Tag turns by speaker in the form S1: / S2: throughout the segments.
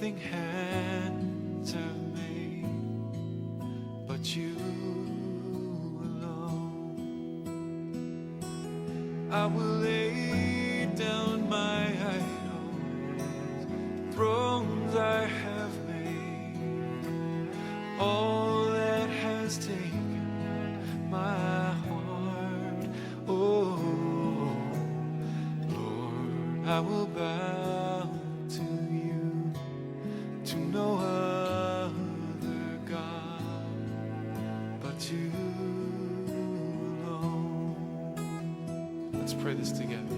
S1: nothing hands have made but you alone. I will lay down my idols, thrones I have made, all that has taken my heart. Oh Lord, I will bow to you, to no other God but you alone. Let's pray this together.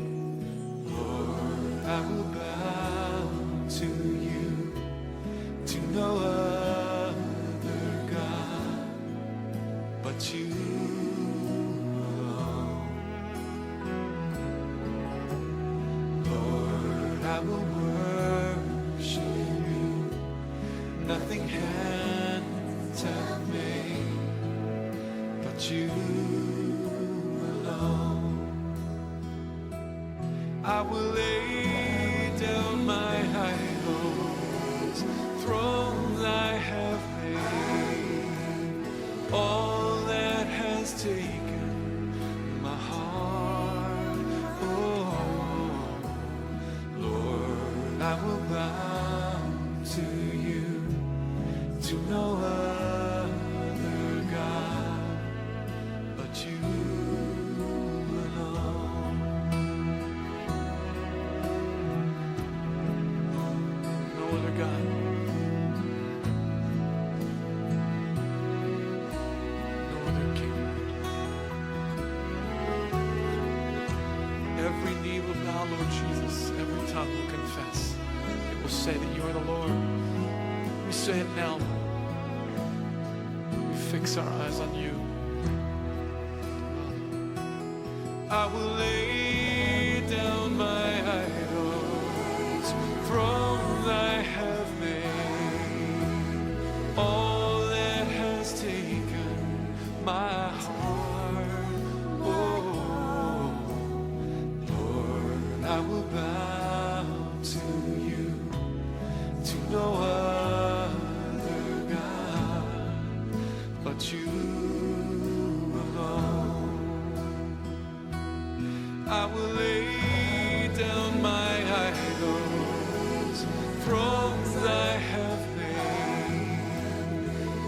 S1: Lord, I will bow to you, to no other God but you alone. Lord, I will worship you, nothing hands have made but you alone. I will lay down my idols, thrones I have made, all that has taken my heart. Oh Lord, I will bow to you, to no other God but you alone. No other God. No other King. Every knee will bow, Lord Jesus. Every tongue will confess. It will say that you are the Lord. We say it now, Lord. We fix our eyes on you. I will lay down my idols, thrones I have made, all that has taken my heart. Oh Lord, I will bow to you, to no other God but you alone. I will lay down my idols, thrones I have made,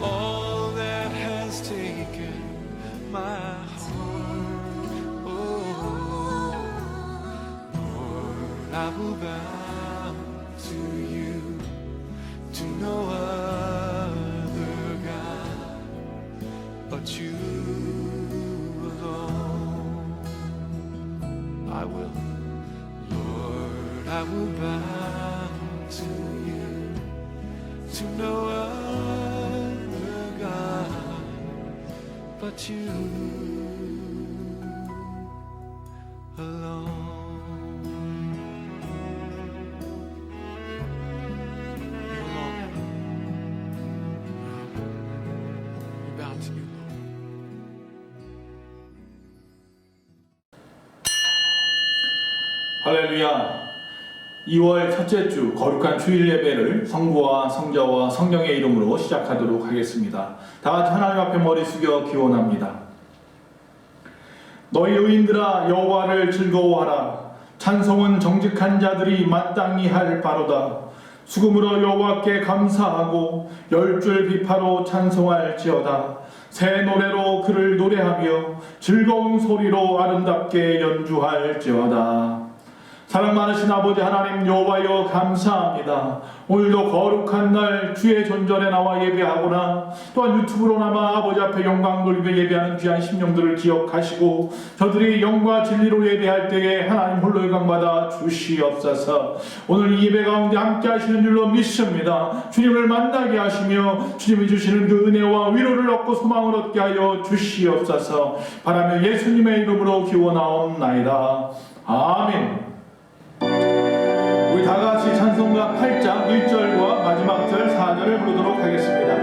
S1: all that has taken my heart. Oh Lord, I will bow to you, to no other God but you alone. I will, Lord, I will bow to you, to no other God but you alone. You alone. We bow to you, Lord.
S2: 할렐루야. 2월 첫째 주 거룩한 주일 예배를 성부와 성자와 성령의 이름으로 시작하도록 하겠습니다. 다 같이 하나님 앞에 머리 숙여 기원합니다. 너희 의인들아 여호와를 즐거워하라. 찬송은 정직한 자들이 마땅히 할 바로다. 수금으로 여호와께 감사하고 열줄 비파로 찬송할지어다. 새 노래로 그를 노래하며 즐거운 소리로 아름답게 연주할지어다. 사랑 많으신 아버지 하나님 여호와여 감사합니다. 오늘도 거룩한 날 주의 존전에 나와 예배하거나 또한 유튜브로나마 아버지 앞에 영광 돌리며 예배하는 귀한 심령들을 기억하시고 저들이 영과 진리로 예배할 때에 하나님 홀로 영광받아 주시옵소서. 오늘 이 예배 가운데 함께 하시는 줄로 믿습니다. 주님을 만나게 하시며 주님이 주시는 그 은혜와 위로를 얻고 소망을 얻게 하여 주시옵소서. 바라며 예수님의 이름으로 기원하옵나이다. 아멘. 우리 다같이 찬송가 8장 1절과 마지막 절 4절을 부르도록 하겠습니다.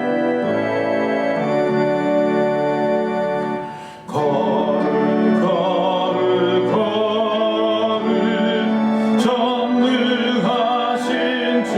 S2: 걸을 걸을 걸을 전능하신 주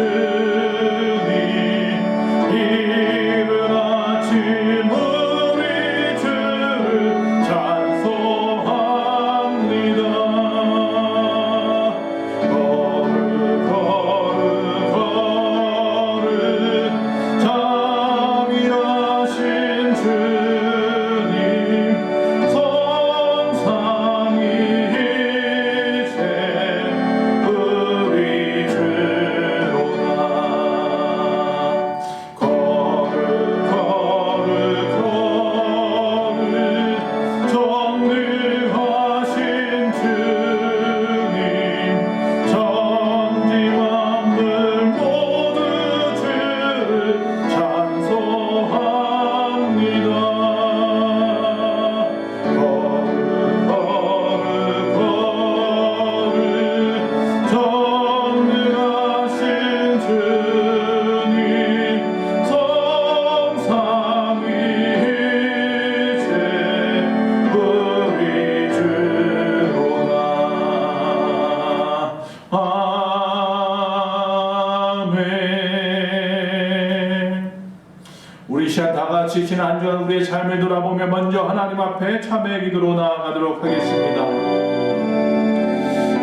S2: 같이 지난 한 주간 우리의 삶을 돌아보며 먼저 하나님 앞에 참회의 기도로 나아가도록 하겠습니다.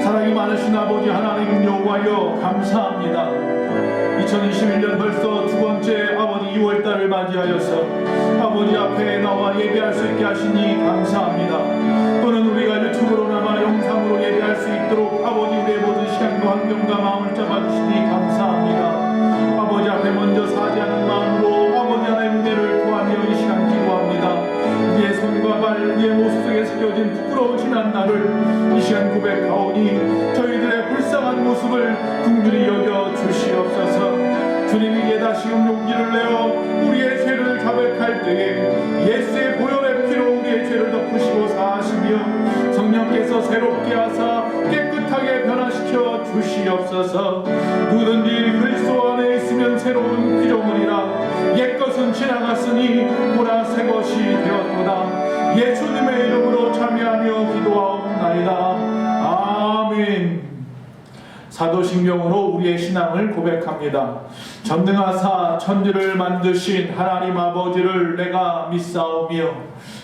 S2: 사랑이 많으신 아버지 하나님 여호와여 감사합니다. 2021년 벌써 두 번째 아버지 2월달을 맞이하여서 아버지 앞에 나와 예배할 수 있게 하시니 감사합니다. 또는 우리가 유튜브로나마 영상으로 예배할 수 있도록 아버지 우리의 모든 시간과 환경과 마음을 잡아주시니 감사합니다. 아버지 앞에 먼저 사죄하는 마음으로 아버지 하나님의 은혜를 구하며 이 시간 기도합니다. 우리의 손과 발 우리의 모습 속에 새겨진 부끄러운 지난 날을 이 시간 고백하오니 저희들의 불쌍한 모습을 긍휼히 여겨 주시옵소서. 주님이 이제 다시금 용기를 내어 우리의 죄를 자백할 때에 예수의 보혈의 피로 우리의 죄를 덮으시고 사하시며 성령께서 새롭게 하사 깨끗하게 변화시켜 주시옵소서. 누구든지 그리스도 안에 있으면 새로운 피조물이라 옛것은 지나갔으니 보라 새 것이 되었도다. 예수님의 이름으로 참여하며 기도하옵나이다. 아멘. 사도신경으로 우리의 신앙을 고백합니다. 전능하사 천지를 만드신 하나님 아버지를 내가 믿사오며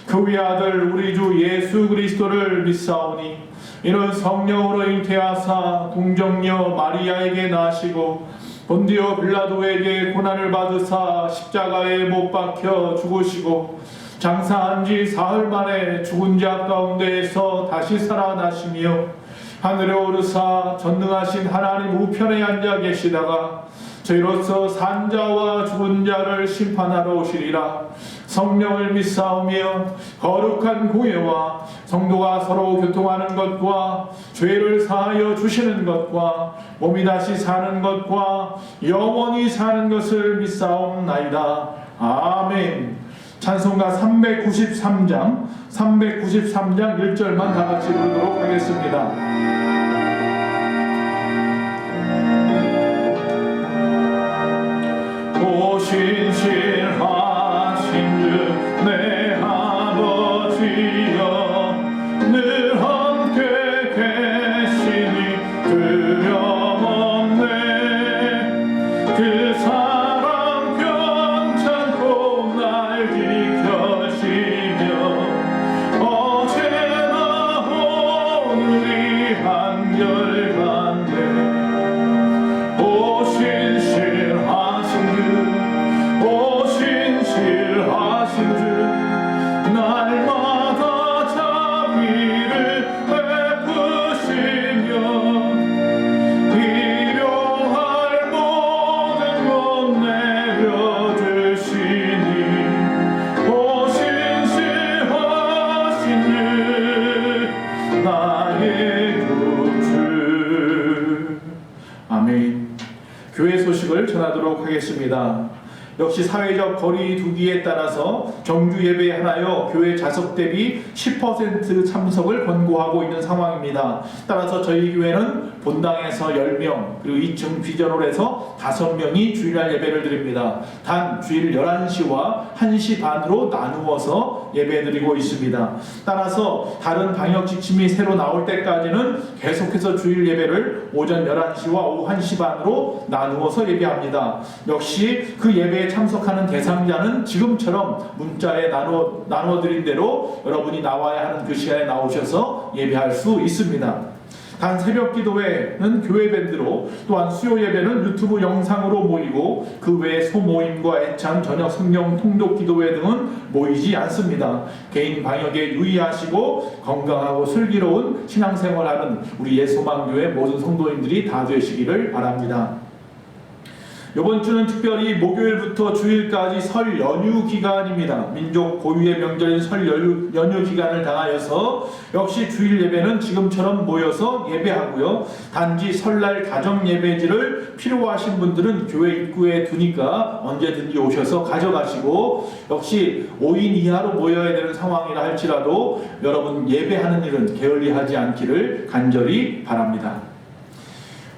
S2: 그의 아들 우리 주 예수 그리스도를 믿사오니 이는 성령으로 잉태하사 동정녀 마리아에게 나시고 본디오 빌라도에게 고난을 받으사 십자가에 못 박혀 죽으시고 장사한 지 사흘 만에 죽은 자 가운데에서 다시 살아나시며 하늘에 오르사 전능하신 하나님 우편에 앉아 계시다가 저희로서 산 자와 죽은 자를 심판하러 오시리라. 성령을 믿사오며 거룩한 공예와 성도가 서로 교통하는 것과 죄를 사하여 주시는 것과 몸이 다시 사는 것과 영원히 사는 것을 믿사옵나이다. 아멘. 찬송가 393장 1절만 다 같이 부르도록 하겠습니다. 신실하신 주 내 아버지여 늘 함께 계시니 두려움없네. 그 사랑 편찮고 날 지켜시며 어제나 오늘이 한결같네. 오 신실하신 주 날마다 자비를 베푸시며 일용할 모든 것 내려주시니 오 신실하신 주 나의 구주. 아멘. 교회 소식을 전하도록 하겠습니다. 역시 사회적 거리 두기에 따라서 정규 예배에 한하여 교회 좌석 대비 10% 참석을 권고하고 있는 상황입니다. 따라서 저희 교회는 본당에서 10명 그리고 2층 비전홀에서 5명이 주일날 예배를 드립니다. 단 주일 11시와 1시 반으로 나누어서 예배드리고 있습니다. 따라서 다른 방역 지침이 새로 나올 때까지는 계속해서 주일 예배를 오전 11시와 오후 1시 반으로 나누어서 예배합니다. 역시 그 예배에 참석하는 대상자는 지금처럼 문자에 나눠드린 대로 여러분이 나와야 하는 그 시간에 나오셔서 예배할 수 있습니다. 단 새벽 기도회는 교회 밴드로, 또한 수요 예배는 유튜브 영상으로 모이고 그 외에 소모임과 애찬, 저녁 성령 통독 기도회 등은 모이지 않습니다. 개인 방역에 유의하시고 건강하고 슬기로운 신앙생활하는 우리 예소망교회 모든 성도님들이 다 되시기를 바랍니다. 이번 주는 특별히 목요일부터 주일까지 설 연휴 기간입니다. 민족 고유의 명절인 설 연휴 기간을 당하여서 역시 주일 예배는 지금처럼 모여서 예배하고요. 단지 설날 가정 예배지를 필요하신 분들은 교회 입구에 두니까 언제든지 오셔서 가져가시고, 역시 5인 이하로 모여야 되는 상황이라 할지라도 여러분 예배하는 일은 게을리하지 않기를 간절히 바랍니다.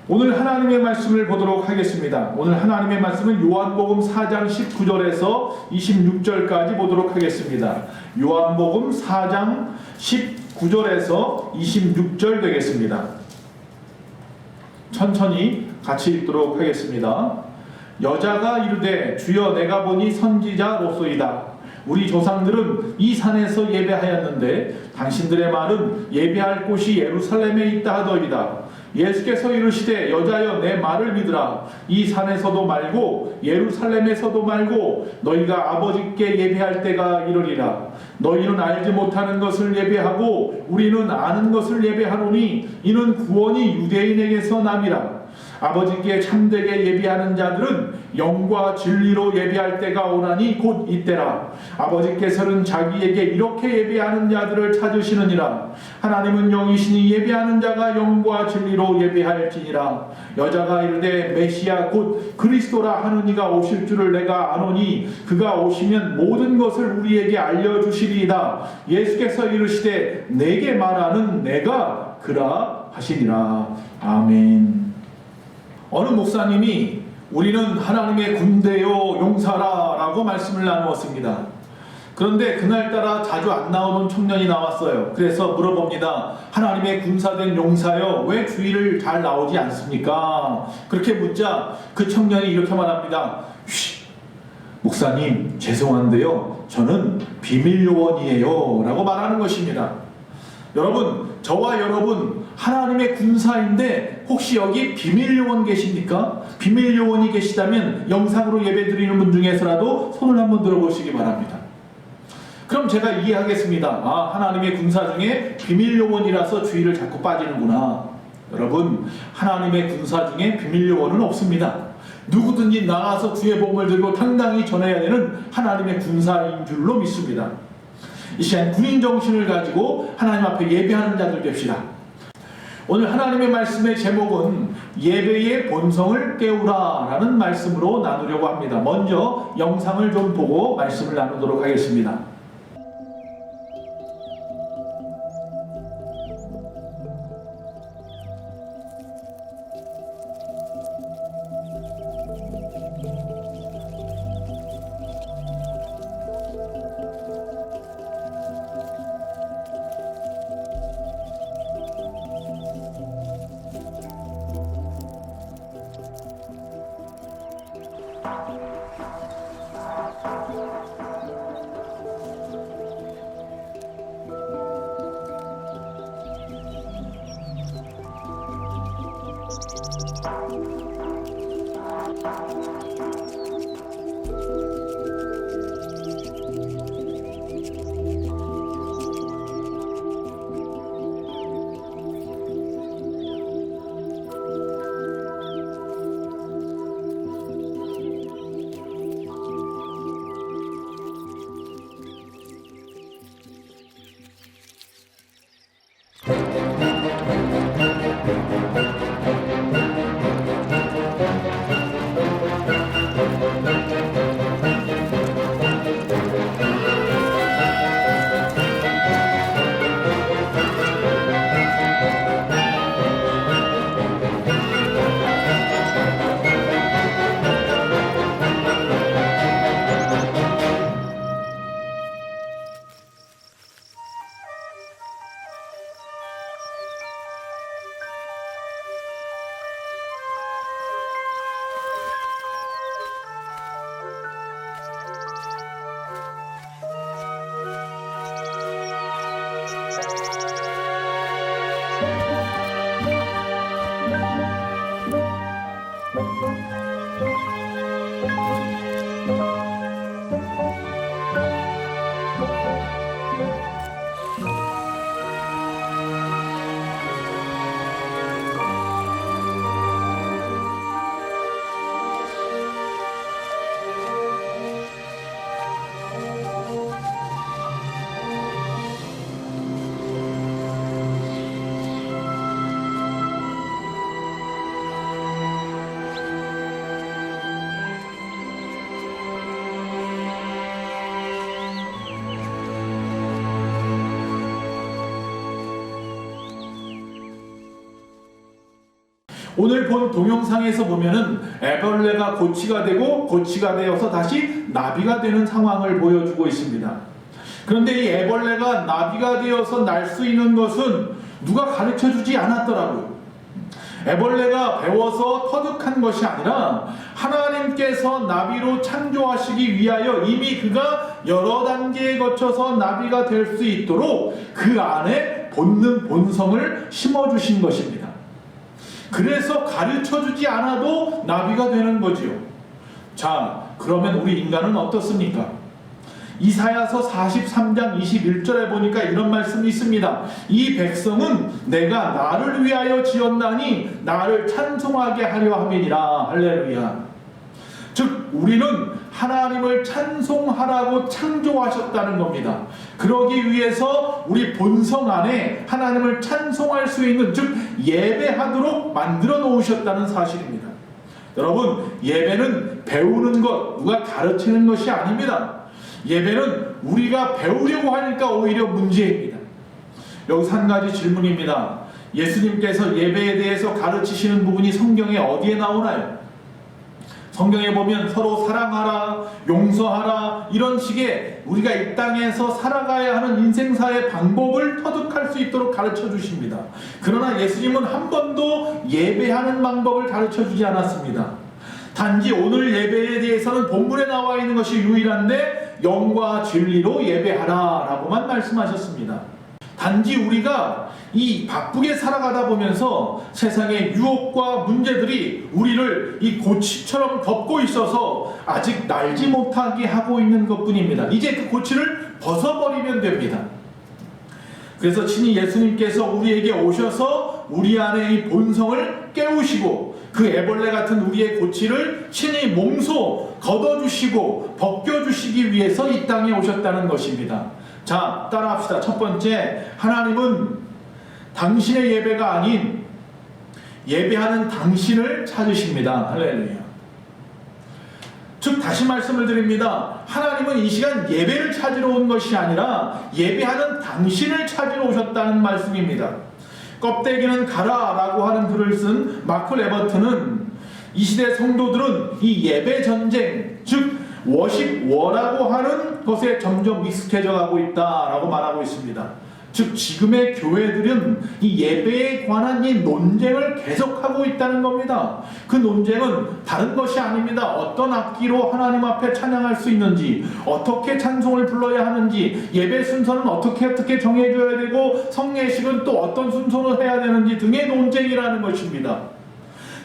S2: 오늘 하나님의 말씀을 보도록 하겠습니다. 오늘 하나님의 말씀은 요한복음 4장 19절에서 26절까지 보도록 하겠습니다. 요한복음 4장 19절에서 26절 되겠습니다. 천천히 같이 읽도록 하겠습니다. 여자가 이르되 주여 내가 보니 선지자로소이다. 우리 조상들은 이 산에서 예배하였는데 당신들의 말은 예배할 곳이 예루살렘에 있다 하더이다. 예수께서 이르시되 여자여 내 말을 믿으라. 이 산에서도 말고 예루살렘에서도 말고 너희가 아버지께 예배할 때가 이르리라. 너희는 알지 못하는 것을 예배하고 우리는 아는 것을 예배하노니 이는 구원이 유대인에게서 남이라. 아버지께 참되게 예배하는 자들은 영과 진리로 예배할 때가 오나니 곧 이때라. 아버지께서는 자기에게 이렇게 예배하는 자들을 찾으시느니라. 하나님은 영이시니 예배하는 자가 영과 진리로 예배할지니라. 여자가 이르되 메시아 곧 그리스도라 하는 이가 오실 줄을 내가 아노니 그가 오시면 모든 것을 우리에게 알려주시리이다. 예수께서 이르시되 내게 말하는 내가 그라 하시니라. 아멘. 어느 목사님이 우리는 하나님의 군대요 용사라 라고 말씀을 나누었습니다. 그런데 그날따라 자주 안 나오는 청년이 나왔어요. 그래서 물어봅니다. 하나님의 군사된 용사요 왜 주일을 잘 나오지 않습니까? 그렇게 묻자 그 청년이 이렇게 말합니다. 목사님 죄송한데요 저는 비밀요원이에요 라고 말하는 것입니다. 여러분, 저와 여러분 하나님의 군사인데 혹시 여기 비밀요원 계십니까? 비밀요원이 계시다면 영상으로 예배드리는 분 중에서라도 손을 한번 들어보시기 바랍니다. 그럼 제가 이해하겠습니다. 아, 하나님의 군사 중에 비밀요원이라서 주의를 자꾸 빠지는구나. 여러분, 하나님의 군사 중에 비밀요원은 없습니다. 누구든지 나가서 주의 복음을 들고 당당히 전해야 되는 하나님의 군사인 줄로 믿습니다. 이 시간 군인 정신을 가지고 하나님 앞에 예배하는 자들 됩시다. 오늘 하나님의 말씀의 제목은 예배의 본성을 깨우라 라는 말씀으로 나누려고 합니다. 먼저 영상을 좀 보고 말씀을 나누도록 하겠습니다. 오늘 본 동영상에서 보면은 애벌레가 고치가 되고 고치가 되어서 다시 나비가 되는 상황을 보여주고 있습니다. 그런데 이 애벌레가 나비가 되어서 날 수 있는 것은 누가 가르쳐 주지 않았더라고요. 애벌레가 배워서 터득한 것이 아니라 하나님께서 나비로 창조하시기 위하여 이미 그가 여러 단계에 거쳐서 나비가 될 수 있도록 그 안에 본능, 본성을 심어주신 것입니다. 그래서 가르쳐주지 않아도 나비가 되는 거지요. 자, 그러면 우리 인간은 어떻습니까? 이사야서 43장 21절에 보니까 이런 말씀이 있습니다. 이 백성은 내가 나를 위하여 지었나니 나를 찬송하게 하려 함이니라. 할렐루야. 즉 우리는 하나님을 찬송하라고 창조하셨다는 겁니다. 그러기 위해서 우리 본성 안에 하나님을 찬송할 수 있는, 즉 예배하도록 만들어 놓으셨다는 사실입니다. 여러분, 예배는 배우는 것, 누가 가르치는 것이 아닙니다. 예배는 우리가 배우려고 하니까 오히려 문제입니다. 여기서 한 가지 질문입니다. 예수님께서 예배에 대해서 가르치시는 부분이 성경에 어디에 나오나요? 성경에 보면 서로 사랑하라, 용서하라, 이런 식의 우리가 이 땅에서 살아가야 하는 인생사의 방법을 터득할 수 있도록 가르쳐 주십니다. 그러나 예수님은 한 번도 예배하는 방법을 가르쳐 주지 않았습니다. 단지 오늘 예배에 대해서는 본문에 나와 있는 것이 유일한데 영과 진리로 예배하라 라고만 말씀하셨습니다. 단지 우리가 이 바쁘게 살아가다 보면서 세상의 유혹과 문제들이 우리를 이 고치처럼 덮고 있어서 아직 날지 못하게 하고 있는 것뿐입니다. 이제 그 고치를 벗어버리면 됩니다. 그래서 친히 예수님께서 우리에게 오셔서 우리 안에 이 본성을 깨우시고 그 애벌레 같은 우리의 고치를 친히 몸소 걷어주시고 벗겨주시기 위해서 이 땅에 오셨다는 것입니다. 자, 따라합시다. 첫 번째, 하나님은 당신의 예배가 아닌 예배하는 당신을 찾으십니다. 할렐루야. 즉 다시 말씀을 드립니다. 하나님은 이 시간 예배를 찾으러 온 것이 아니라 예배하는 당신을 찾으러 오셨다는 말씀입니다. 껍데기는 가라라고 하는 글을 쓴 마크 레버트는 이 시대 성도들은 이 예배 전쟁, 즉 워십 워라고 하는 것에 점점 익숙해져 가고 있다라고 말하고 있습니다. 즉 지금의 교회들은 이 예배에 관한 이 논쟁을 계속하고 있다는 겁니다. 그 논쟁은 다른 것이 아닙니다. 어떤 악기로 하나님 앞에 찬양할 수 있는지, 어떻게 찬송을 불러야 하는지, 예배 순서는 어떻게 정해줘야 되고 성례식은 또 어떤 순서로 해야 되는지 등의 논쟁이라는 것입니다.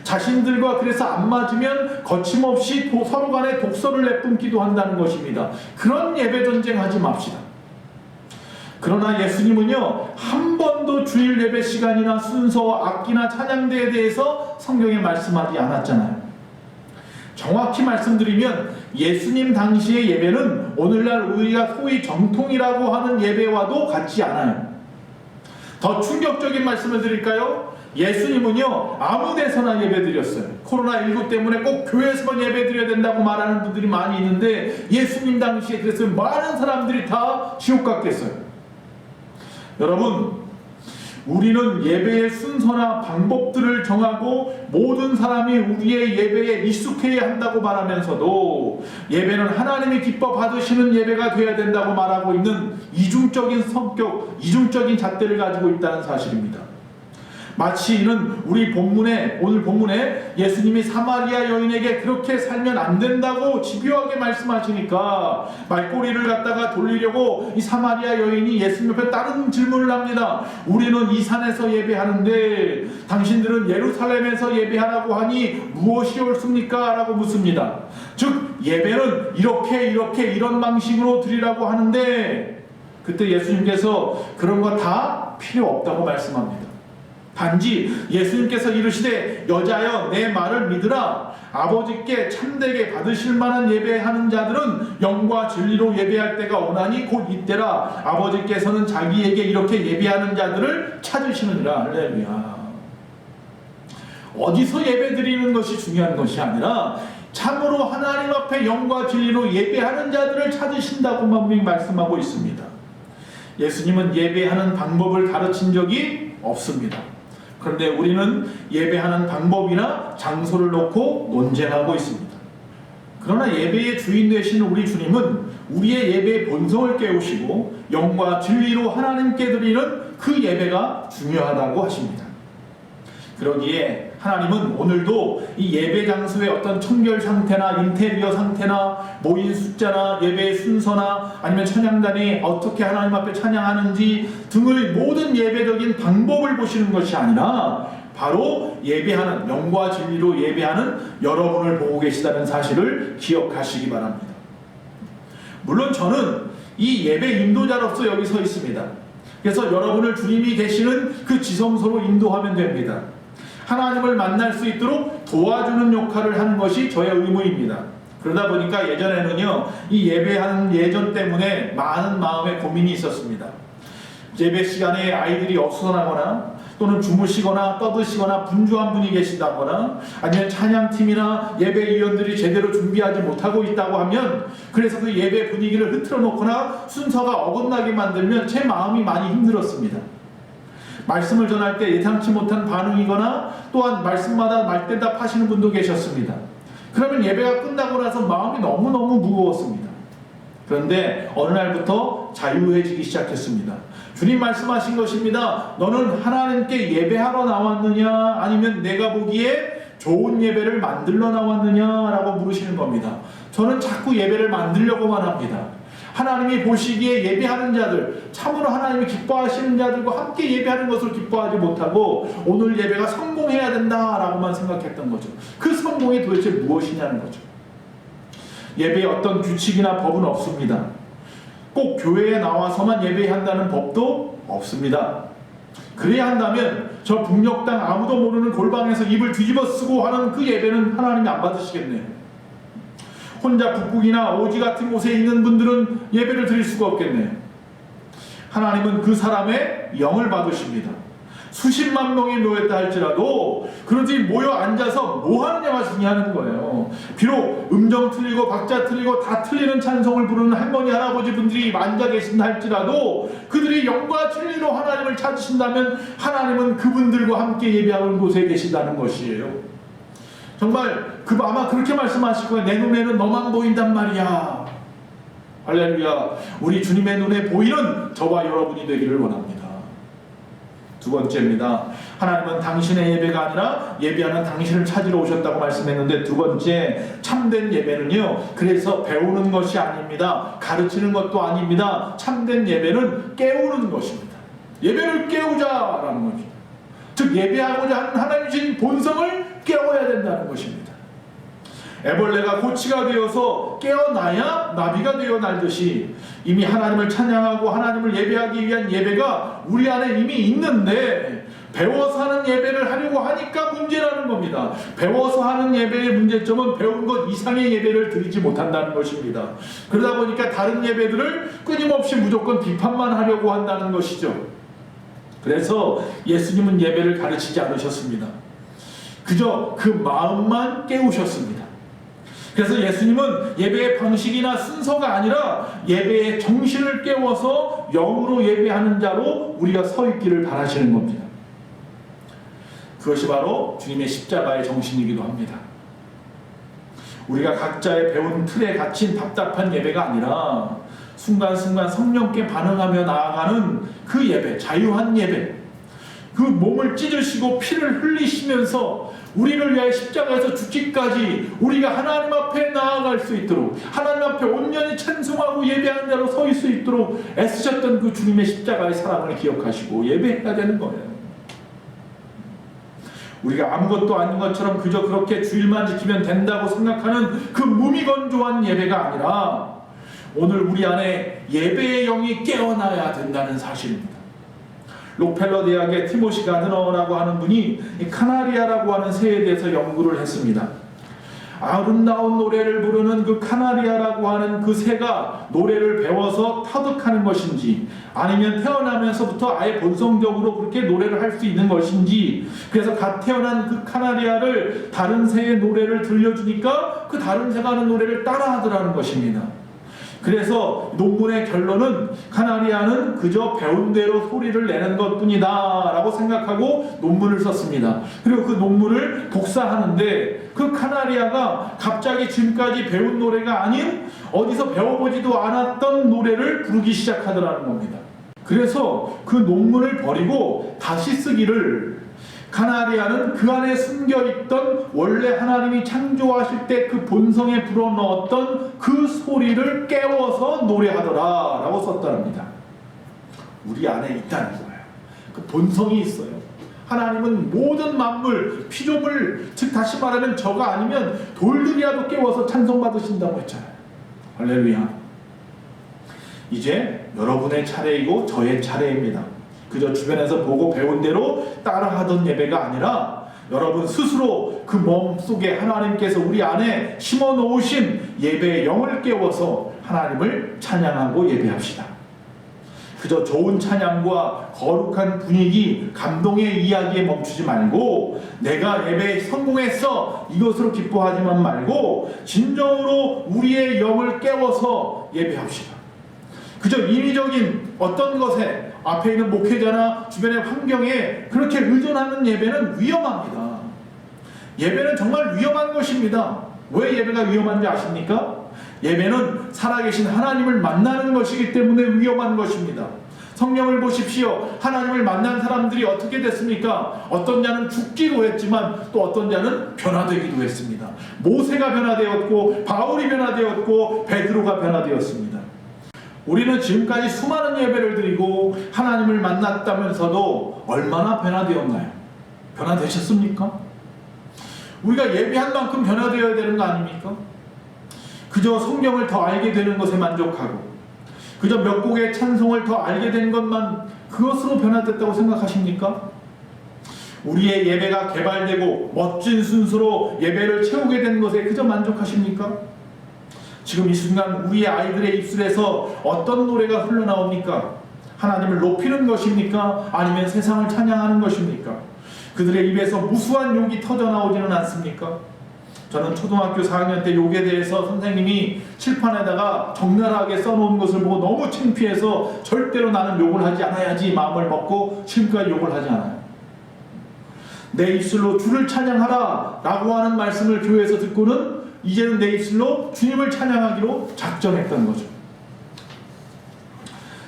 S2: 자신들과 그래서 안 맞으면 거침없이 서로 간에 독서를 내뿜기도 한다는 것입니다. 그런 예배 전쟁하지 맙시다. 그러나 예수님은요, 한 번도 주일 예배 시간이나 순서와 악기나 찬양대에 대해서 성경에 말씀하지 않았잖아요. 정확히 말씀드리면 예수님 당시의 예배는 오늘날 우리가 소위 정통이라고 하는 예배와도 같지 않아요. 더 충격적인 말씀을 드릴까요? 예수님은요, 아무 데서나 예배 드렸어요. 코로나19 때문에 꼭 교회에서만 예배 드려야 된다고 말하는 분들이 많이 있는데 예수님 당시에 그래서 많은 사람들이 다 지옥 갔겠어요. 여러분, 우리는 예배의 순서나 방법들을 정하고 모든 사람이 우리의 예배에 익숙해야 한다고 말하면서도 예배는 하나님이 기뻐 받으시는 예배가 되어야 된다고 말하고 있는 이중적인 성격, 이중적인 잣대를 가지고 있다는 사실입니다. 마치 이는 우리 오늘 본문에 예수님이 사마리아 여인에게 그렇게 살면 안 된다고 집요하게 말씀하시니까 말꼬리를 갖다가 돌리려고 이 사마리아 여인이 예수님 옆에 다른 질문을 합니다. 우리는 이 산에서 예배하는데 당신들은 예루살렘에서 예배하라고 하니 무엇이 옳습니까? 라고 묻습니다. 즉 예배는 이런 방식으로 드리라고 하는데 그때 예수님께서 그런 거 다 필요 없다고 말씀합니다. 단지 예수님께서 이르시되 여자여 내 말을 믿으라. 아버지께 참되게 받으실 만한 예배하는 자들은 영과 진리로 예배할 때가 오나니 곧 이때라. 아버지께서는 자기에게 이렇게 예배하는 자들을 찾으시느니라. 할렐루야. 어디서 예배 드리는 것이 중요한 것이 아니라 참으로 하나님 앞에 영과 진리로 예배하는 자들을 찾으신다고만 분명히 말씀하고 있습니다. 예수님은 예배하는 방법을 가르친 적이 없습니다. 그런데 우리는 예배하는 방법이나 장소를 놓고 논쟁하고 있습니다. 그러나 예배의 주인 되신 우리 주님은 우리의 예배의 본성을 깨우시고 영과 진리로 하나님께 드리는 그 예배가 중요하다고 하십니다. 그러기에 하나님은 오늘도 이 예배 장소의 어떤 청결 상태나 인테리어 상태나 모인 숫자나 예배의 순서나 아니면 찬양단이 어떻게 하나님 앞에 찬양하는지 등의 모든 예배적인 방법을 보시는 것이 아니라 바로 예배하는, 영과 진리로 예배하는 여러분을 보고 계시다는 사실을 기억하시기 바랍니다. 물론 저는 이 예배 인도자로서 여기 서 있습니다. 그래서 여러분을 주님이 계시는 그 지성소로 인도하면 됩니다. 하나님을 만날 수 있도록 도와주는 역할을 하는 것이 저의 의무입니다. 그러다 보니까 예전에는요, 이 예배하는 예전 때문에 많은 마음의 고민이 있었습니다. 예배 시간에 아이들이 어수선하거나 또는 주무시거나 떠드시거나 분주한 분이 계시다거나 아니면 찬양팀이나 예배위원들이 제대로 준비하지 못하고 있다고 하면, 그래서 그 예배 분위기를 흐트러 놓거나 순서가 어긋나게 만들면 제 마음이 많이 힘들었습니다. 말씀을 전할 때 예상치 못한 반응이거나 또한 말씀마다 말대답 하시는 분도 계셨습니다. 그러면 예배가 끝나고 나서 마음이 너무너무 무거웠습니다. 그런데 어느 날부터 자유해지기 시작했습니다. 주님 말씀하신 것입니다. 너는 하나님께 예배하러 나왔느냐 아니면 내가 보기에 좋은 예배를 만들러 나왔느냐라고 물으시는 겁니다. 저는 자꾸 예배를 만들려고만 합니다. 하나님이 보시기에 예배하는 자들, 참으로 하나님이 기뻐하시는 자들과 함께 예배하는 것을 기뻐하지 못하고 오늘 예배가 성공해야 된다라고만 생각했던 거죠. 그 성공이 도대체 무엇이냐는 거죠. 예배에 어떤 규칙이나 법은 없습니다. 꼭 교회에 나와서만 예배한다는 법도 없습니다. 그래야 한다면 저 북녘 땅 아무도 모르는 골방에서 입을 뒤집어 쓰고 하는 그 예배는 하나님이 안 받으시겠네요. 혼자 북극이나 오지 같은 곳에 있는 분들은 예배를 드릴 수가 없겠네요. 하나님은 그 사람의 영을 받으십니다. 수십만 명이 모였다 할지라도 그런지 모여 앉아서 뭐 하느냐가 중요한 거예요. 비록 음정 틀리고 박자 틀리고 다 틀리는 찬송을 부르는 할머니 할아버지 분들이 앉아 계신다 할지라도 그들이 영과 진리로 하나님을 찾으신다면 하나님은 그분들과 함께 예배하는 곳에 계신다는 것이에요. 정말 아마 그렇게 말씀하실 거예요. 내 눈에는 너만 보인단 말이야. 할렐루야. 우리 주님의 눈에 보이는 저와 여러분이 되기를 원합니다. 두 번째입니다. 하나님은 당신의 예배가 아니라 예배하는 당신을 찾으러 오셨다고 말씀했는데, 두 번째, 참된 예배는요, 그래서 배우는 것이 아닙니다. 가르치는 것도 아닙니다. 참된 예배는 깨우는 것입니다. 예배를 깨우자라는 거죠. 즉 예배하고자 하는 하나님 주신 본성을 깨워야 된다는 것입니다. 애벌레가 고치가 되어서 깨어나야 나비가 되어 날듯이 이미 하나님을 찬양하고 하나님을 예배하기 위한 예배가 우리 안에 이미 있는데 배워서 하는 예배를 하려고 하니까 문제라는 겁니다. 배워서 하는 예배의 문제점은 배운 것 이상의 예배를 드리지 못한다는 것입니다. 그러다 보니까 다른 예배들을 끊임없이 무조건 비판만 하려고 한다는 것이죠. 그래서 예수님은 예배를 가르치지 않으셨습니다. 그저 그 마음만 깨우셨습니다. 그래서 예수님은 예배의 방식이나 순서가 아니라 예배의 정신을 깨워서 영으로 예배하는 자로 우리가 서 있기를 바라시는 겁니다. 그것이 바로 주님의 십자가의 정신이기도 합니다. 우리가 각자의 배운 틀에 갇힌 답답한 예배가 아니라 순간순간 성령께 반응하며 나아가는 그 예배, 자유한 예배, 그 몸을 찢으시고 피를 흘리시면서 우리를 위하여 십자가에서 죽기까지 우리가 하나님 앞에 나아갈 수 있도록, 하나님 앞에 온전히 찬송하고 예배하는 자로 서 있을 수 있도록 애쓰셨던 그 주님의 십자가의 사랑을 기억하시고 예배해야 되는 거예요. 우리가 아무것도 아닌 것처럼 그저 그렇게 주일만 지키면 된다고 생각하는 그 무미건조한 예배가 아니라 오늘 우리 안에 예배의 영이 깨어나야 된다는 사실입니다. 록펠러 대학의 티모시 가드너라고 하는 분이 카나리아라고 하는 새에 대해서 연구를 했습니다. 아름다운 노래를 부르는 그 카나리아라고 하는 그 새가 노래를 배워서 터득하는 것인지 아니면 태어나면서부터 아예 본성적으로 그렇게 노래를 할 수 있는 것인지, 그래서 갓 태어난 그 카나리아를 다른 새의 노래를 들려주니까 그 다른 새가 하는 노래를 따라하더라는 것입니다. 그래서 논문의 결론은 카나리아는 그저 배운 대로 소리를 내는 것뿐이다 라고 생각하고 논문을 썼습니다. 그리고 그 논문을 복사하는데 그 카나리아가 갑자기 지금까지 배운 노래가 아닌 어디서 배워보지도 않았던 노래를 부르기 시작하더라는 겁니다. 그래서 그 논문을 버리고 다시 쓰기를 가나리아는 그 안에 숨겨있던 원래 하나님이 창조하실 때 그 본성에 불어넣었던 그 소리를 깨워서 노래하더라 라고 썼답니다. 우리 안에 있다는 거예요. 그 본성이 있어요. 하나님은 모든 만물, 피조물, 즉 다시 말하면 저가 아니면 돌들이라도 깨워서 찬송받으신다고 했잖아요. 할렐루야. 이제 여러분의 차례이고 저의 차례입니다. 그저 주변에서 보고 배운 대로 따라하던 예배가 아니라 여러분 스스로 그 몸속에 하나님께서 우리 안에 심어놓으신 예배의 영을 깨워서 하나님을 찬양하고 예배합시다. 그저 좋은 찬양과 거룩한 분위기, 감동의 이야기에 멈추지 말고 내가 예배에 성공했어 이것으로 기뻐하지만 말고 진정으로 우리의 영을 깨워서 예배합시다. 그저 인위적인 어떤 것에 앞에 있는 목회자나 주변의 환경에 그렇게 의존하는 예배는 위험합니다. 예배는 정말 위험한 것입니다. 왜 예배가 위험한지 아십니까? 예배는 살아계신 하나님을 만나는 것이기 때문에 위험한 것입니다. 성경을 보십시오. 하나님을 만난 사람들이 어떻게 됐습니까? 어떤 자는 죽기도 했지만 또 어떤 자는 변화되기도 했습니다. 모세가 변화되었고 바울이 변화되었고 베드로가 변화되었습니다. 우리는 지금까지 수많은 예배를 드리고 하나님을 만났다면서도 얼마나 변화되었나요? 변화되셨습니까? 우리가 예배한 만큼 변화되어야 되는 거 아닙니까? 그저 성경을 더 알게 되는 것에 만족하고 그저 몇 곡의 찬송을 더 알게 된 것만 그것으로 변화됐다고 생각하십니까? 우리의 예배가 개발되고 멋진 순서로 예배를 채우게 된 것에 그저 만족하십니까? 지금 이 순간 우리의 아이들의 입술에서 어떤 노래가 흘러나옵니까? 하나님을 높이는 것입니까? 아니면 세상을 찬양하는 것입니까? 그들의 입에서 무수한 욕이 터져나오지는 않습니까? 저는 초등학교 4학년 때 욕에 대해서 선생님이 칠판에다가 적나라하게 써놓은 것을 보고 너무 창피해서 절대로 나는 욕을 하지 않아야지 마음을 먹고 지금까지 욕을 하지 않아요. 내 입술로 주를 찬양하라 라고 하는 말씀을 교회에서 듣고는 이제는 내 입술로 주님을 찬양하기로 작정했던 거죠.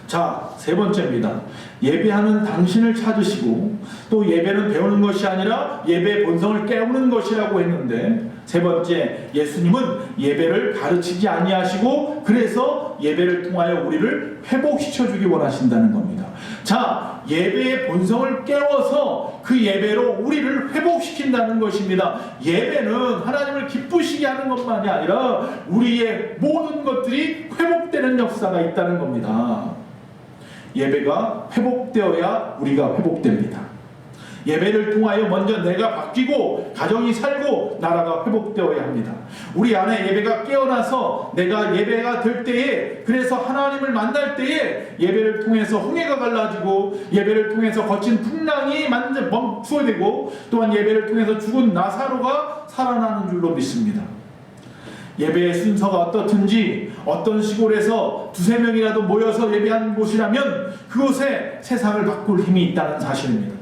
S2: 자, 세 번째입니다. 예배하는 당신을 찾으시고 또 예배는 배우는 것이 아니라 예배의 본성을 깨우는 것이라고 했는데 세 번째, 예수님은 예배를 가르치지 아니하시고 그래서 예배를 통하여 우리를 회복시켜주기 원하신다는 겁니다. 자, 예배의 본성을 깨워서 그 예배로 우리를 회복시킨다는 것입니다. 예배는 하나님을 기쁘시게 하는 것만이 아니라 우리의 모든 것들이 회복되는 역사가 있다는 겁니다. 예배가 회복되어야 우리가 회복됩니다. 예배를 통하여 먼저 내가 바뀌고 가정이 살고 나라가 회복되어야 합니다. 우리 안에 예배가 깨어나서 내가 예배가 될 때에 그래서 하나님을 만날 때에 예배를 통해서 홍해가 갈라지고 예배를 통해서 거친 풍랑이 멈춰되고 또한 예배를 통해서 죽은 나사로가 살아나는 줄로 믿습니다. 예배의 순서가 어떻든지 어떤 시골에서 두세 명이라도 모여서 예배한 곳이라면 그곳에 세상을 바꿀 힘이 있다는 사실입니다.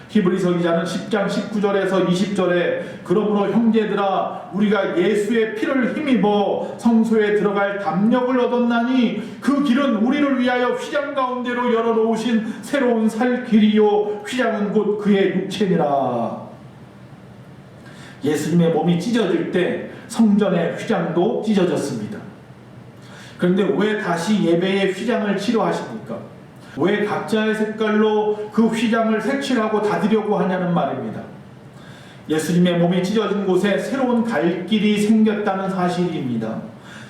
S2: 히브리서 기자는 10장 19절에서 20절에 그러므로 형제들아 우리가 예수의 피를 힘입어 성소에 들어갈 담력을 얻었나니 그 길은 우리를 위하여 휘장 가운데로 열어놓으신 새로운 살 길이요 휘장은 곧 그의 육체니라. 예수님의 몸이 찢어질 때 성전의 휘장도 찢어졌습니다. 그런데 왜 다시 예배의 휘장을 치료하십니까? 왜 각자의 색깔로 그 휘장을 색칠하고 닫으려고 하냐는 말입니다. 예수님의 몸이 찢어진 곳에 새로운 갈 길이 생겼다는 사실입니다.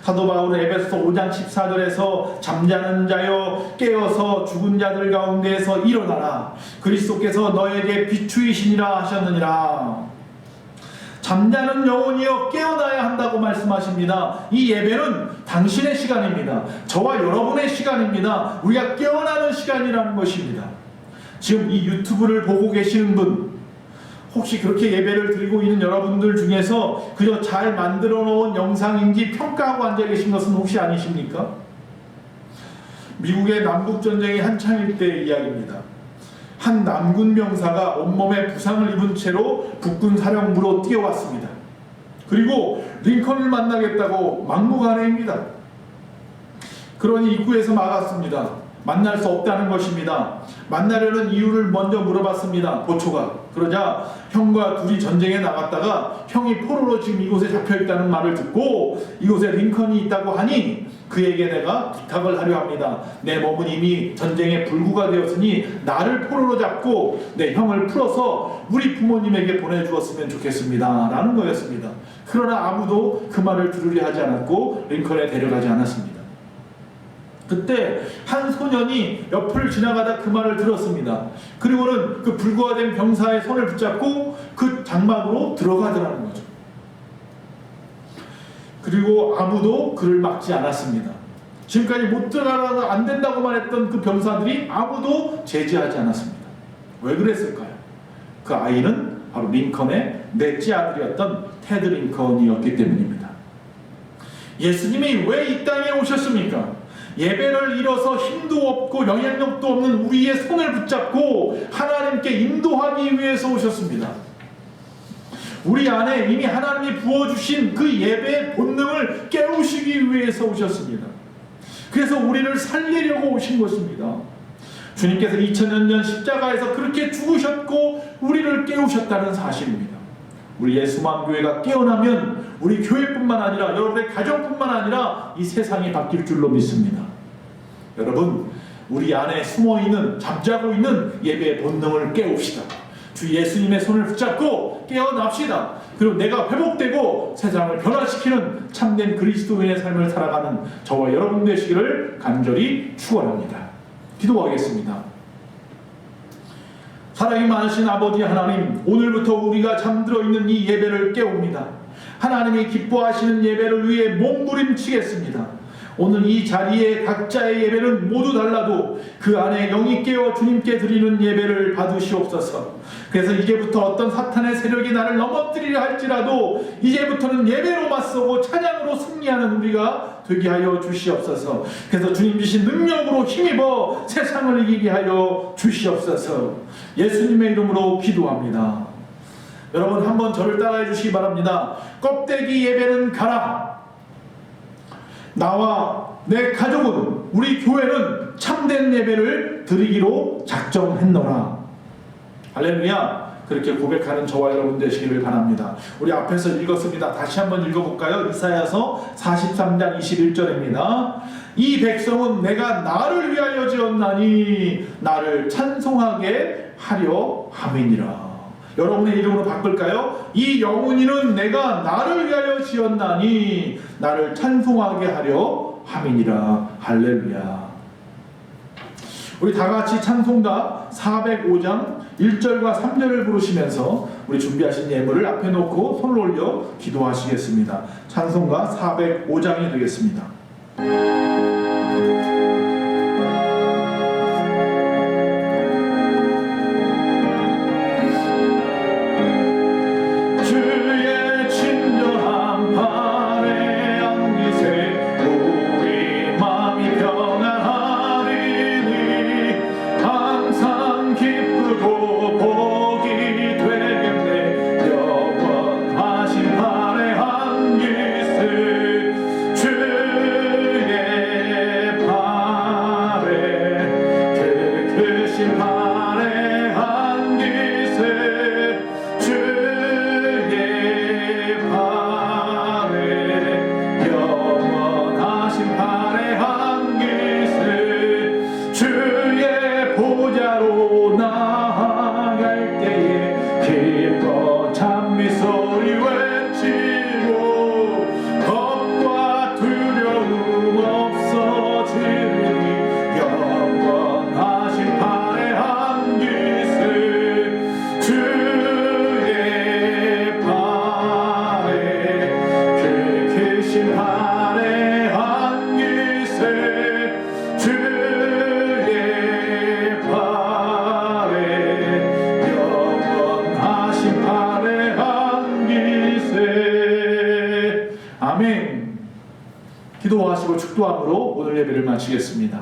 S2: 사도 바울은 에베소서 5장 14절에서 잠자는 자여 깨어서 죽은 자들 가운데에서 일어나라. 그리스도께서 너에게 비추이시니라 하셨느니라. 잠자는 영혼이여 깨어나야 한다고 말씀하십니다. 이 예배는 당신의 시간입니다. 저와 여러분의 시간입니다. 우리가 깨어나는 시간이라는 것입니다. 지금 이 유튜브를 보고 계시는 분, 혹시 그렇게 예배를 드리고 있는 여러분들 중에서 그저 잘 만들어 놓은 영상인지 평가하고 앉아 계신 것은 혹시 아니십니까? 미국의 남북전쟁이 한창일 때의 이야기입니다. 한 남군 병사가 온몸에 부상을 입은 채로 북군 사령부로 뛰어왔습니다. 그리고 링컨을 만나겠다고 막무가내입니다. 그러니 입구에서 막았습니다. 만날 수 없다는 것입니다. 만나려는 이유를 먼저 물어봤습니다. 보초가. 그러자 형과 둘이 전쟁에 나갔다가 형이 포로로 지금 이곳에 잡혀있다는 말을 듣고 이곳에 링컨이 있다고 하니 그에게 내가 부탁을 하려 합니다. 내 몸은 이미 전쟁에 불구가 되었으니 나를 포로로 잡고 내 형을 풀어서 우리 부모님에게 보내주었으면 좋겠습니다. 라는 거였습니다. 그러나 아무도 그 말을 들으려 하지 않았고 링컨에 데려가지 않았습니다. 그때 한 소년이 옆을 지나가다 그 말을 들었습니다. 그리고는 그 불구화된 병사의 손을 붙잡고 그 장막으로 들어가더라는 거죠. 그리고 아무도 그를 막지 않았습니다. 지금까지 못 들어가서 안 된다고만 했던 그 병사들이 아무도 제지하지 않았습니다. 왜 그랬을까요? 그 아이는 바로 링컨의 넷째 아들이었던 테드 링컨이었기 때문입니다. 예수님이 왜 이 땅에 오셨습니까? 예배를 잃어서 힘도 없고 영향력도 없는 우리의 손을 붙잡고 하나님께 인도하기 위해서 오셨습니다. 우리 안에 이미 하나님이 부어주신 그 예배의 본능을 깨우시기 위해서 오셨습니다. 그래서 우리를 살리려고 오신 것입니다. 주님께서 2000년 전 십자가에서 그렇게 죽으셨고 우리를 깨우셨다는 사실입니다. 우리 예수만교회가 깨어나면 우리 교회뿐만 아니라 여러분의 가정뿐만 아니라 이 세상이 바뀔 줄로 믿습니다. 여러분, 우리 안에 숨어있는 잠자고 있는 예배의 본능을 깨웁시다. 주 예수님의 손을 붙잡고 깨어납시다. 그리고 내가 회복되고 세상을 변화시키는 참된 그리스도인의 삶을 살아가는 저와 여러분 되시기를 간절히 축원합니다. 기도하겠습니다. 사랑이 많으신 아버지 하나님, 오늘부터 우리가 잠들어 있는 이 예배를 깨웁니다. 하나님이 기뻐하시는 예배를 위해 몸부림치겠습니다. 오늘 이 자리에 각자의 예배는 모두 달라도 그 안에 영이 깨어 주님께 드리는 예배를 받으시옵소서. 그래서 이제부터 어떤 사탄의 세력이 나를 넘어뜨리려 할지라도 이제부터는 예배로 맞서고 찬양으로 승리하는 우리가 되게 하여 주시옵소서. 그래서 주님 주신 능력으로 힘입어 세상을 이기게 하여 주시옵소서. 예수님의 이름으로 기도합니다. 여러분, 한번 저를 따라해 주시기 바랍니다. 껍데기 예배는 가라. 나와 내 가족은, 우리 교회는 참된 예배를 드리기로 작정했노라. 할렐루야. 그렇게 고백하는 저와 여러분 되시기를 바랍니다. 우리 앞에서 읽었습니다. 다시 한번 읽어볼까요? 이사야서 43장 21절입니다. 이 백성은 내가 나를 위하여 지었나니 나를 찬송하게 하려 함이니라. 여러분의 이름으로 바꿀까요? 이 영혼이는 내가 나를 위하여 지었나니 나를 찬송하게 하려 함이니라. 할렐루야. 우리 다같이 찬송가 405장 1절과 3절을 부르시면서 우리 준비하신 예물을 앞에 놓고 손을 올려 기도하시겠습니다. 찬송가 405장이 되겠습니다. 기도하시고 축도함으로 오늘 예배를 마치겠습니다.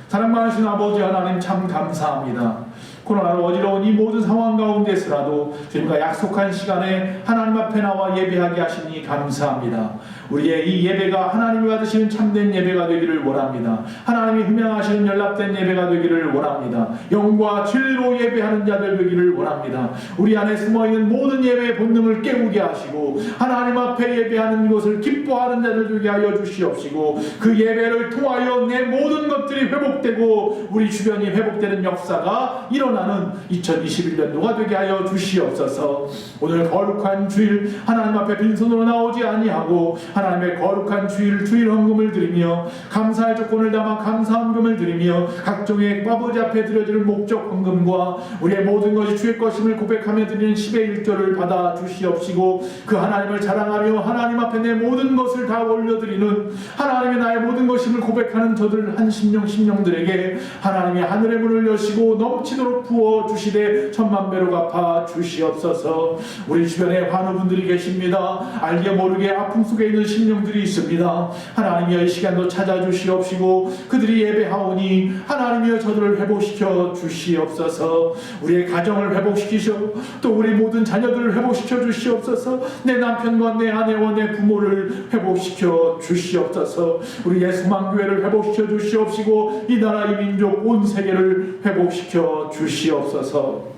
S2: 사랑 많으신 아버지 하나님, 참 감사합니다. 코로나로 어지러운 이 모든 상황 가운데서라도 주님과 약속한 시간에 하나님 앞에 나와 예배하게 하시니 감사합니다. 우리의 이 예배가 하나님이 받으시는 참된 예배가 되기를 원합니다. 하나님이 흠양하시는 연락된 예배가 되기를 원합니다. 영과 진리로 예배하는 자들 되기를 원합니다. 우리 안에 숨어있는 모든 예배의 본능을 깨우게 하시고 하나님 앞에 예배하는 것을 기뻐하는 자들 되게 하여 주시옵시고 그 예배를 통하여 내 모든 것들이 회복되고 우리 주변이 회복되는 역사가 일어나는 2021년도가 되게 하여 주시옵소서. 오늘 거룩한 주일 하나님 앞에 빈손으로 나오지 아니하고 하나님의 거룩한 주일 헌금을 드리며 감사의 조건을 담아 감사헌금을 드리며 각종의 아버지 앞에 드려질 목적 헌금과 우리의 모든 것이 주의 것임을 고백하며 드리는 10의 1조를 받아 주시옵시고 그 하나님을 자랑하며 하나님 앞에 내 모든 것을 다 올려드리는 하나님의 나의 모든 것임을 고백하는 저들 한 심령들에게 하나님이 하늘의 문을 여시고 넘치도록 부어 주시되 천만배로 갚아 주시옵소서. 우리 주변에 환우분들이 계십니다. 알게 모르게 아픔 속에 있는 심령들이 있습니다. 하나님이여 이 시간도 찾아주시옵시고 그들이 예배하오니 하나님이여 저들을 회복시켜 주시옵소서. 우리의 가정을 회복시키시오 또 우리 모든 자녀들을 회복시켜 주시옵소서. 내 남편과 내 아내와 내 부모를 회복시켜 주시옵소서. 우리 예수만교회를 회복시켜 주시옵시고 이 나라 이 민족 온 세계를 회복시켜 주시옵소서.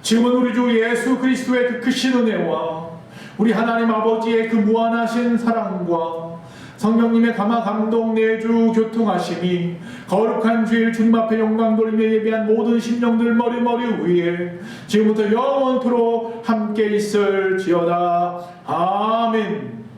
S2: 지금은 우리 주 예수 그리스도의 그 크신 은혜와 우리 하나님 아버지의 그 무한하신 사랑과 성령님의 감화 감동 내주 교통하심이 거룩한 주일 주님 앞에 영광 돌리며 예배한 모든 심령들 머리 위에 지금부터 영원토록 함께 있을지어다. 아멘.